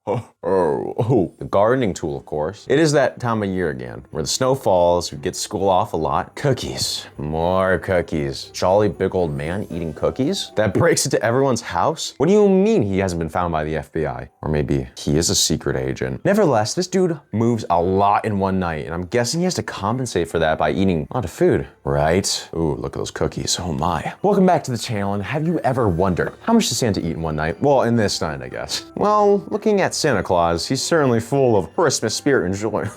The gardening tool, of course. It is that time of year again, where the snow falls, we get school off a lot. Cookies, more cookies. Jolly big old man eating cookies? That breaks into everyone's house? What do you mean he hasn't been found by the FBI? Or maybe he is a secret agent. Nevertheless, this dude moves a lot in one night, and I'm guessing he has to compensate for that by eating a lot of food, right? Ooh, look at those cookies, oh my. Welcome back to the channel, and have you ever wondered, how much does Santa eat in one night? Well, in this night, I guess. Well, looking at Santa Claus, he's certainly full of Christmas spirit and joy,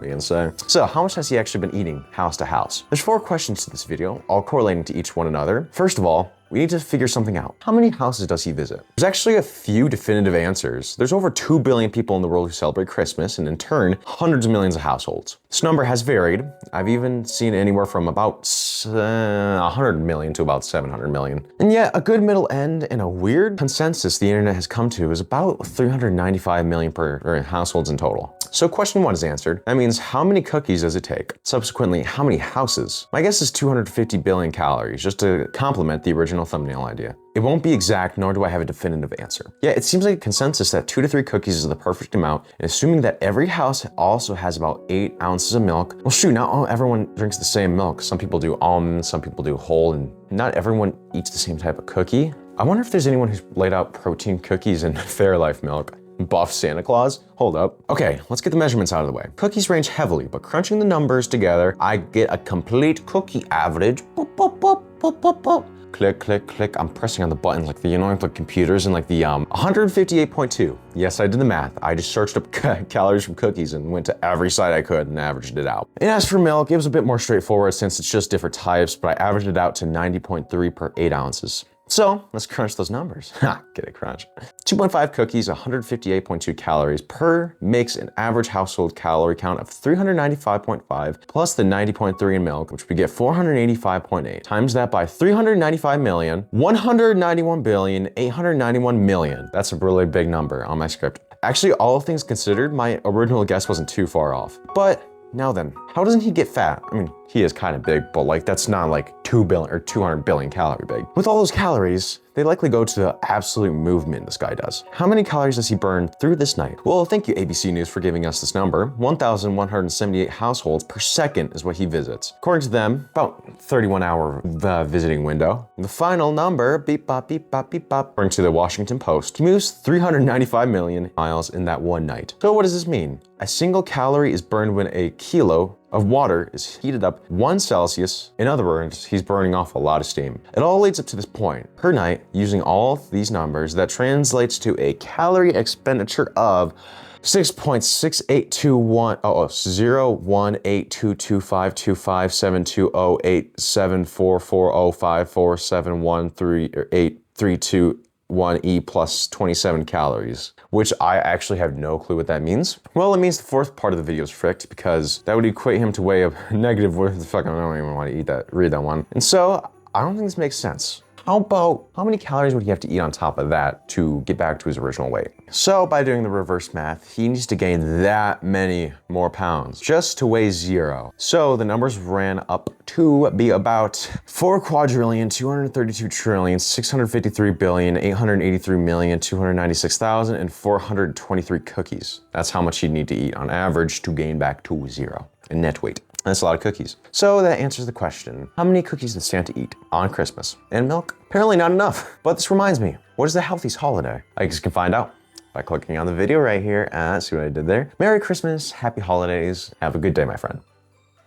we can say. So, how much has he actually been eating house to house? There's 4 questions to this video, all correlating to each one another. First of all, we need to figure something out. How many houses does he visit? There's actually a few definitive answers. There's over 2 billion people in the world who celebrate Christmas, and in turn, hundreds of millions of households. This number has varied. I've even seen anywhere from about 100 million to about 700 million. And yet, a good middle end and a weird consensus the internet has come to is about 395 million per households in total. So question 1 is answered. That means how many cookies does it take? Subsequently, how many houses? My guess is 250 billion calories, just to complement the original thumbnail idea. It won't be exact, nor do I have a definitive answer. Yeah, it seems like a consensus that 2 to 3 cookies is the perfect amount, and assuming that every house also has about 8 ounces of milk. Well shoot, not everyone drinks the same milk. Some people do almond, some people do whole, and not everyone eats the same type of cookie. I wonder if there's anyone who's laid out protein cookies in Fairlife milk. Buff Santa Claus? Hold up. Okay, let's get the measurements out of the way. Cookies range heavily, but crunching the numbers together, I get a complete cookie average. Boop, boop, boop, boop, boop, boop. Click, click, click. I'm pressing on the button like the, you know, like the computers and like the 158.2. Yes, I did the math. I just searched up calories from cookies and went to every site I could and averaged it out. And as for milk, it was a bit more straightforward since it's just different types, but I averaged it out to 90.3 per 8 ounces. So let's crunch those numbers. Ha, get it, crunch. 2.5 cookies, 158.2 calories per makes an average household calorie count of 395.5 plus the 90.3 in milk, which we get 485.8. Times that by 395 million, 191 billion, 891 million. That's a really big number on my script. Actually, all things considered, my original guess wasn't too far off. But now then, how doesn't he get fat? I mean, he is kind of big, but like that's not like 2 billion or 200 billion calorie big. With all those calories, they likely go to the absolute movement this guy does. How many calories does he burn through this night? Well, thank you ABC News for giving us this number. 1,178 households per second is what he visits. According to them, about 31-hour visiting window. The final number, beep bop, beep bop, beep bop, according to the Washington Post, he moves 395 million miles in that one night. So what does this mean? A single calorie is burned when a kilo of water is heated up 1 Celsius. In other words, he's burning off a lot of steam. It all leads up to this point. Per night, using all of these numbers, that translates to a calorie expenditure of 6.6821 0.1 plus 27 calories, which I actually have no clue what that means. Well, it means the 4th part of the video is fricked because that would equate him to weigh a negative, what the fuck, I don't even want to read that one. And so I don't think this makes sense. How many calories would he have to eat on top of that to get back to his original weight? So by doing the reverse math, he needs to gain that many more pounds just to weigh 0. So the numbers ran up to be about 4,232,653,883,296,423 cookies. That's how much he'd need to eat on average to gain back to 0 in net weight. That's a lot of cookies. So that answers the question, how many cookies does Santa eat on Christmas? And milk? Apparently not enough. But this reminds me, what is the healthiest holiday? I guess you can find out by clicking on the video right here. See what I did there? Merry Christmas, happy holidays. Have a good day, my friend.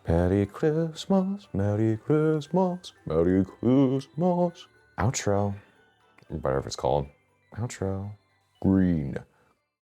Merry Christmas, Merry Christmas, Merry Christmas. Outro, whatever it's called. Outro. Green.